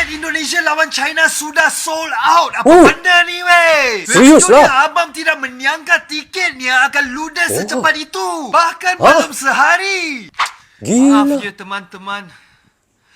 tiket Indonesia lawan China sudah sold out. Apa benda ni weh? Serius lah? Abang tidak menyangka tiketnya akan ludes secepat itu. Bahkan belum sehari. Gila. Maaf ya teman-teman.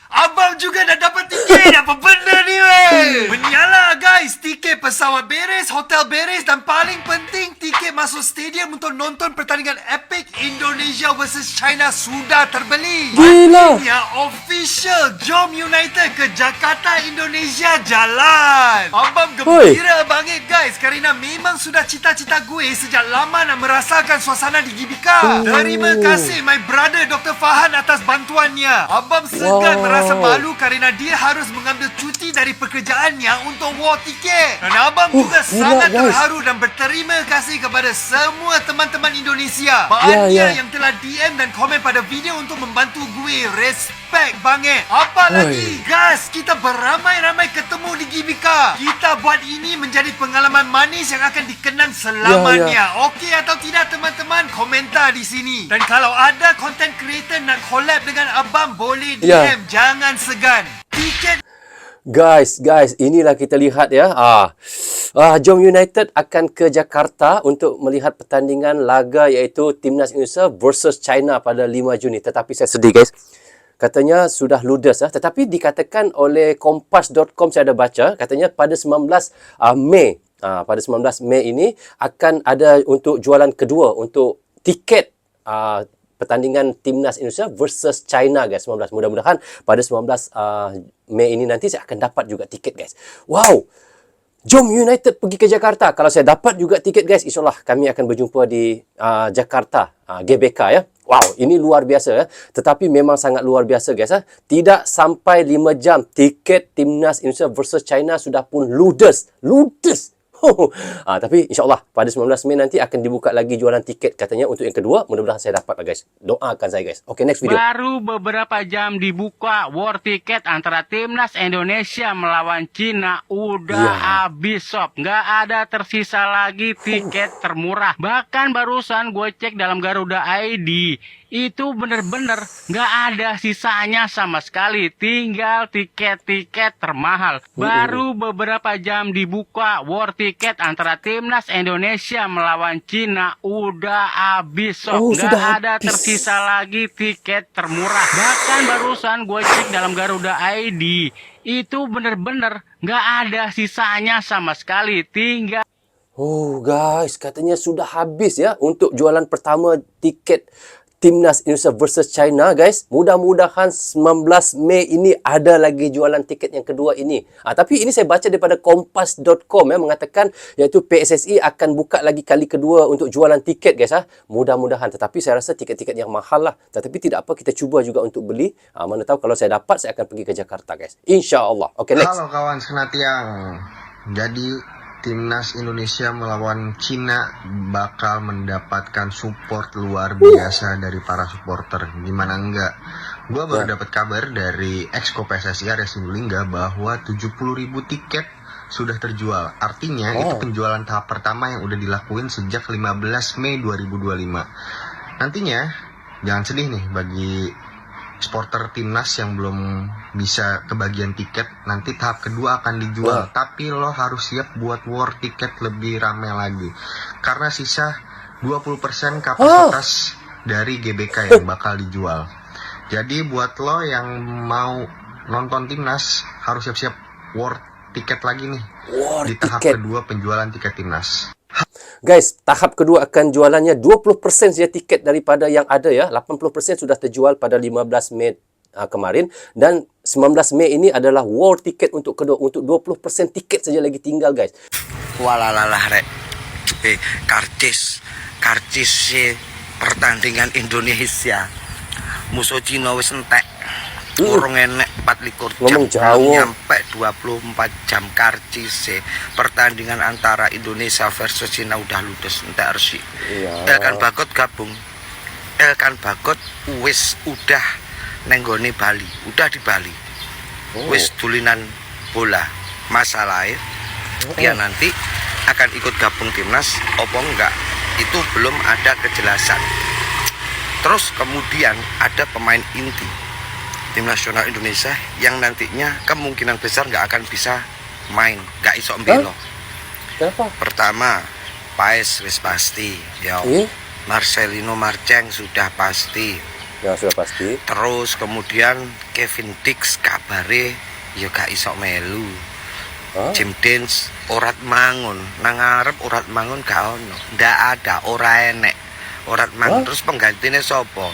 Abang juga dah dapat tiket. Apa benda ni weh? Menyala guys. Tiket pesawat beres, hotel beres dan paling penting tiket masuk stadium untuk nonton pertandingan epic Indonesia versus China sudah terbeli. Gila. Artinya official. Jom United ke Jakarta, Indonesia jalan. Abang gembira banget guys kerana memang sudah cita-cita gue sejak lama nak merasakan suasana di GBK. Terima kasih my brother Dr. Fahan atas bantuannya. Abang segan merasa malu kerana dia harus mengambil cuti dari pekerjaannya untuk war tiket. Dan abang juga sangat terharu dan berterima kasih kepada semua teman-teman Indonesia. Banyak yang telah DM dan komen pada video untuk membantu gue. Respect banget. Apa lagi? Guys, kita beramai-ramai ketemu di GBK. Kita buat ini menjadi pengalaman manis yang akan dikenang selamanya. Okey atau tidak teman-teman? Komentar di sini. Dan kalau ada content creator nak collab dengan abang, boleh DM. Jangan segan. Tiket Guys, inilah kita lihat ya. Jom United akan ke Jakarta untuk melihat pertandingan laga iaitu Timnas Indonesia versus China pada 5 Juni. Tetapi saya sedih guys. Katanya sudah ludes tetapi dikatakan oleh kompas.com saya ada baca katanya pada 19 Mei pada 19 Mei ini akan ada untuk jualan kedua untuk tiket pertandingan Timnas Indonesia versus China guys 19. Mudah-mudahan pada 19 Mei ini nanti saya akan dapat juga tiket guys. Wow. Jom United pergi ke Jakarta. Kalau saya dapat juga tiket guys, insyaAllah kami akan berjumpa di Jakarta, GBK ya. Wow, ini luar biasa ya. Tetapi memang sangat luar biasa guys. Tidak sampai 5 jam tiket Timnas Indonesia versus China sudah pun ludes. Tapi insyaAllah pada 19 Mei nanti akan dibuka lagi jualan tiket katanya untuk yang kedua. Mudah-mudahan saya dapat lah guys. Doakan saya guys. Okay, next video. Baru beberapa jam dibuka war tiket antara Timnas Indonesia melawan Cina. Udah habis sob. Nggak ada tersisa lagi tiket termurah. Bahkan barusan gue cek dalam Garuda ID. Itu bener-bener nggak ada sisanya sama sekali. Tinggal tiket-tiket termahal. Baru beberapa jam dibuka war tiket antara Timnas Indonesia melawan Cina. Udah habis sob. Nggak ada tersisa lagi tiket termurah. Bahkan barusan gue cek dalam Garuda ID. Itu bener-bener nggak ada sisanya sama sekali. Tinggal Guys, katanya sudah habis ya untuk jualan pertama tiket Timnas Indonesia versus China guys. Mudah-mudahan 19 Mei ini ada lagi jualan tiket yang kedua ini. Tapi ini saya baca daripada kompas.com ya, mengatakan iaitu PSSI akan buka lagi kali kedua untuk jualan tiket guys. Mudah-mudahan. Tetapi saya rasa tiket-tiket yang mahal lah. Tetapi tidak apa, kita cuba juga untuk beli. Mana tahu kalau saya dapat, saya akan pergi ke Jakarta guys. InsyaAllah. Okay, next. Halo kawan Senatiang. Jadi Timnas Indonesia melawan Cina bakal mendapatkan support luar biasa dari para supporter. Gimana enggak? Gua baru dapat kabar dari Exco PSSI Arya Sinulinga bahwa 70.000 tiket sudah terjual. Artinya itu penjualan tahap pertama yang udah dilakuin sejak 15 Mei 2025. Nantinya jangan sedih nih bagi supporter timnas yang belum bisa kebagian tiket. Nanti tahap kedua akan dijual, tapi lo harus siap buat war tiket lebih ramai lagi karena sisa 20% kapasitas dari GBK yang bakal dijual. Jadi buat lo yang mau nonton timnas harus siap-siap war tiket lagi nih di tahap kedua penjualan tiket timnas. Guys, tahap kedua akan jualannya 20% saja tiket daripada yang ada ya. 80% sudah terjual pada 15 Mei kemarin. Dan 19 Mei ini adalah war tiket untuk kedua. Untuk 20% tiket saja lagi tinggal guys. Walalah rek. Karcis pertandingan Indonesia. Musuh Cina wis entek. Urung enek 24 jam nyampe 24 jam karcis. Pertandingan antara Indonesia versus Cina udah ludes entek resik. Elkan Bagot gabung. Elkan Bagot wis udah nenggone Bali, udah di Bali. Wis tulinan bola. Masalahnya dia nanti akan ikut gabung timnas opo enggak? Itu belum ada kejelasan. Terus kemudian ada pemain inti tim nasional Indonesia yang nantinya kemungkinan besar nggak akan bisa main, nggak iso mbelo. Kenapa? Pertama, Paes wis pasti, ya. Marcelino Marceng sudah pasti. Ya sudah pasti. Terus kemudian Kevin Dix kabare ya gak iso melu. Jim Dance orat mangun, nang ngarep orat mangun gak ono. Ndak ada, ora enek. Orat mangun terus penggantinya sopo?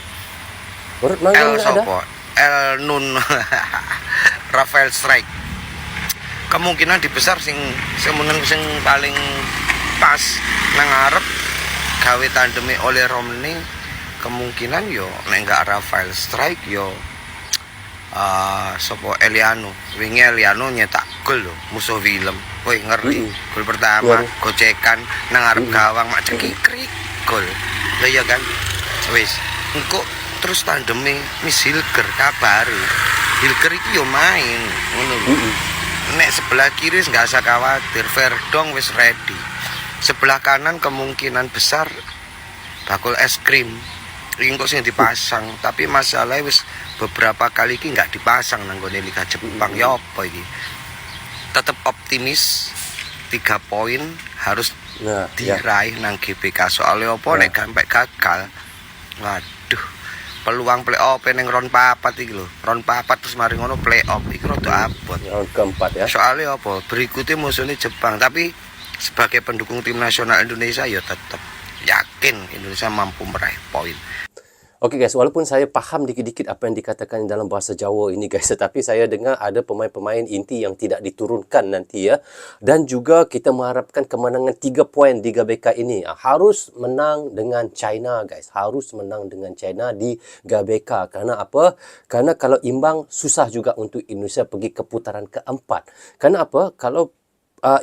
Orat mangun El sopo? El Nun Rafael Strike. Kemungkinan dibesar sing paling pas nang ngarep gawe tandeme oleh Romney, kemungkinan yo nek enggak Rafael Strike yo sopo Eliano. Wingi Eliano nyetak gol lho musuh Willem. Woi ngeri. Gol pertama gocekan nang ngarep gawang mak cekikrik gol. Lah iya kan. Wis engko terus tandeme Miss Hilger kabare. Hilger iki yo main ngono lho. Nek sebelah kiri nggak usah khawatir, Verdong wis ready. Sebelah kanan kemungkinan besar bakul es krim. Ini kok sing dipasang, tapi masalahnya wis beberapa kali iki nggak dipasang nang gone Liga Jepang. Ya apa iki? Tetap optimis 3 poin harus diraih nang GBK. Soalnya apa nek sampai gagal. Waduh. Peluang playoff ning ron 4 iki lho. Ron 4 terus mari ngono playoff iki rada abot. Ron keempat ya. Soalnya apa? Berikutnya musuhnya Jepang, tapi sebagai pendukung tim nasional Indonesia ya tetap yakin Indonesia mampu meraih poin. Oke guys, walaupun saya paham dikit-dikit apa yang dikatakan dalam bahasa Jawa ini guys, tetapi saya dengar ada pemain-pemain inti yang tidak diturunkan nanti ya. Dan juga kita mengharapkan kemenangan 3 poin di GBK ini. Harus menang dengan China guys. Harus menang dengan China di GBK. Karena apa? Karena kalau imbang susah juga untuk Indonesia pergi ke putaran keempat. Karena apa? Kalau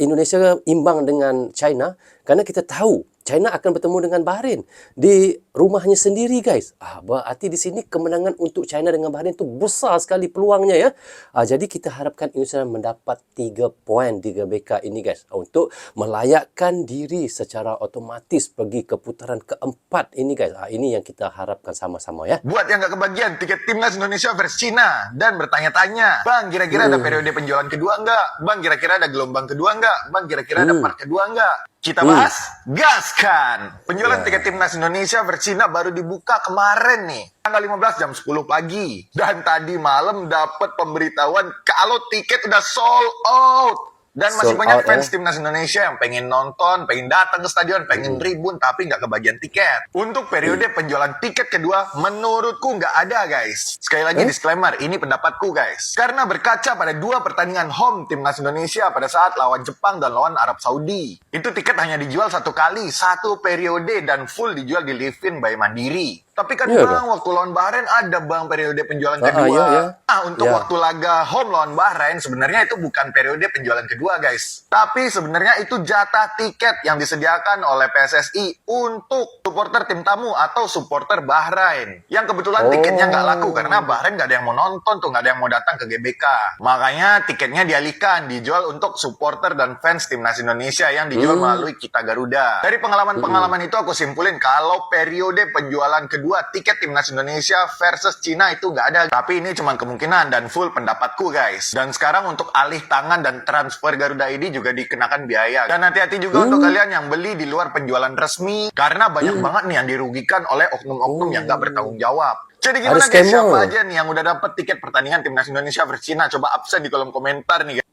Indonesia imbang dengan China, karena kita tahu China akan bertemu dengan Bahrain di rumahnya sendiri guys. Berarti di sini kemenangan untuk China dengan Bahrain itu besar sekali peluangnya ya. Jadi kita harapkan Indonesia mendapat 3 poin di GBK ini guys, untuk melayakkan diri secara otomatis pergi ke putaran keempat ini guys. Ini yang kita harapkan sama-sama ya. Buat yang nggak kebagian tiket timnas Indonesia versus Cina dan bertanya-tanya, Bang kira-kira ada periode penjualan kedua nggak? Bang kira-kira ada gelombang kedua nggak? Bang kira-kira ada part kedua nggak? Kita bahas, gaskan! Penjualan tiket timnas Indonesia versus Cina baru dibuka kemarin nih. Tanggal 15 jam 10 pagi. Dan tadi malam dapat pemberitahuan kalau tiket udah sold out. Dan masih banyak fans timnas Indonesia yang pengen nonton, pengen datang ke stadion, pengen ribun, tapi nggak kebagian tiket. Untuk periode penjualan tiket kedua, menurutku nggak ada guys. Sekali lagi disclaimer, ini pendapatku guys. Karena berkaca pada 2 pertandingan home timnas Indonesia pada saat lawan Jepang dan lawan Arab Saudi. Itu tiket hanya dijual 1 kali, 1 periode, dan full dijual di Livin by Mandiri. Tapi kan bang, waktu lawan Bahrain ada bang periode penjualan kedua. Untuk waktu laga home lawan Bahrain, sebenarnya itu bukan periode penjualan kedua guys. Tapi sebenarnya itu jatah tiket yang disediakan oleh PSSI untuk supporter tim tamu atau supporter Bahrain. Yang kebetulan tiketnya nggak laku karena Bahrain nggak ada yang mau nonton tuh, nggak ada yang mau datang ke GBK. Makanya tiketnya dialihkan, dijual untuk supporter dan fans timnas Indonesia yang dijual melalui Kita Garuda. Dari pengalaman-pengalaman itu aku simpulin kalau periode penjualan kedua tiket timnas Indonesia versus Cina itu nggak ada. Tapi ini cuma kemungkinan dan full pendapatku guys. Dan sekarang untuk alih tangan dan transfer Garuda ini juga dikenakan biaya. Dan hati-hati juga untuk kalian yang beli di luar penjualan resmi. Karena banyak banget nih yang dirugikan oleh oknum-oknum yang nggak bertanggung jawab. Jadi gimana guys, siapa aja nih yang udah dapat tiket pertandingan timnas Indonesia versus Cina? Coba absen di kolom komentar nih guys.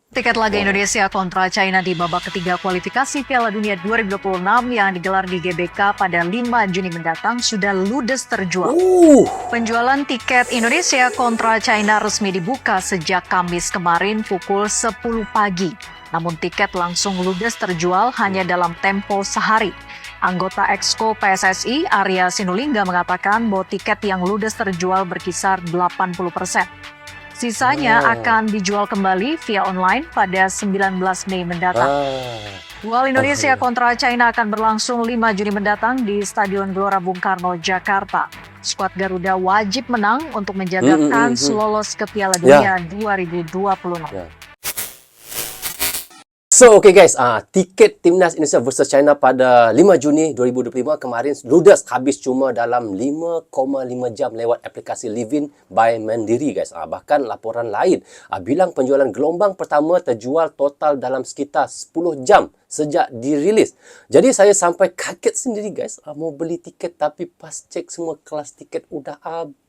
Tiket laga Indonesia kontra China di babak ketiga kualifikasi Piala Dunia 2026 yang digelar di GBK pada 5 Juni mendatang sudah ludes terjual. Penjualan tiket Indonesia kontra China resmi dibuka sejak Kamis kemarin pukul 10 pagi. Namun tiket langsung ludes terjual hanya dalam tempo sehari. Anggota Exco PSSI Arya Sinulinga mengatakan bahwa tiket yang ludes terjual berkisar 80%. Sisanya akan dijual kembali via online pada 19 Mei mendatang. Duel Indonesia kontra China akan berlangsung 5 Juni mendatang di Stadion Gelora Bung Karno, Jakarta. Skuad Garuda wajib menang untuk menjaga kans lolos ke Piala Dunia 2026. So, okay guys, tiket Timnas Indonesia versus China pada 5 Juni 2025 kemarin ludes habis cuma dalam 5,5 jam lewat aplikasi Livin by Mandiri guys. Bahkan laporan lain bilang penjualan gelombang pertama terjual total dalam sekitar 10 jam sejak dirilis. Jadi saya sampai kaget sendiri guys, mau beli tiket tapi pas cek semua kelas tiket udah habis.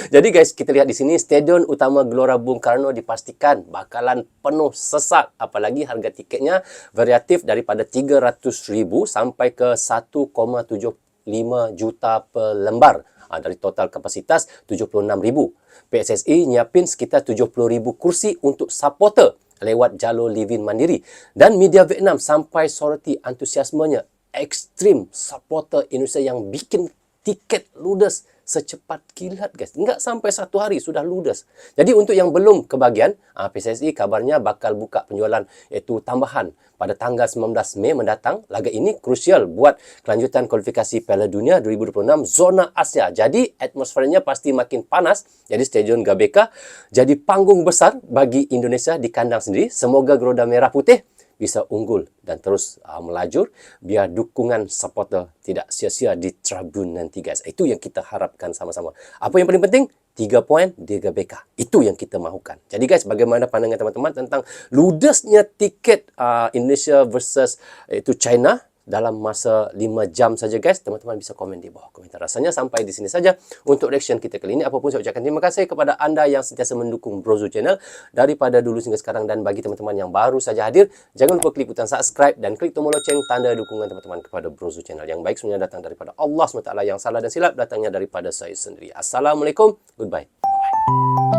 Jadi guys, kita lihat di sini Stadion Utama Gelora Bung Karno dipastikan bakalan penuh sesak. Apalagi harga tiketnya variatif daripada 300,000 sampai ke 1,75 juta per lembar. Dari total kapasitas 76,000. PSSI nyiapin sekitar 70,000 kursi untuk supporter lewat jalur Livin Mandiri. Dan media Vietnam sampai soroti antusiasmenya ekstrim supporter Indonesia yang bikin tiket ludes secepat kilat guys. Enggak sampai 1 hari sudah ludes. Jadi untuk yang belum kebagian, PSSI kabarnya bakal buka penjualan iaitu tambahan pada tanggal 19 Mei mendatang. Laga ini krusial buat kelanjutan kualifikasi Piala Dunia 2026 zona Asia. Jadi atmosfernya pasti makin panas. Jadi Stadion GBK jadi panggung besar bagi Indonesia di kandang sendiri. Semoga Garuda Merah Putih bisa unggul dan terus melajur biar dukungan supporter tidak sia-sia di tribun nanti guys. Itu yang kita harapkan sama-sama. Apa yang paling penting? 3 poin di GBK. Itu yang kita mahukan. Jadi guys, bagaimana pandangan teman-teman tentang ludesnya tiket Indonesia versus itu China dalam masa 5 jam saja guys? Teman-teman bisa komen di bawah komentar. Rasanya sampai di sini saja untuk reaction kita kali ini. Apapun saya ucapkan terima kasih kepada anda yang sentiasa mendukung Brozo Channel daripada dulu hingga sekarang. Dan bagi teman-teman yang baru saja hadir, jangan lupa klik butang subscribe dan klik tombol loceng tanda dukungan teman-teman kepada Brozo Channel. Yang baik sebenarnya datang daripada Allah SWT, yang salah dan silap datangnya daripada saya sendiri. Assalamualaikum, goodbye. Bye-bye.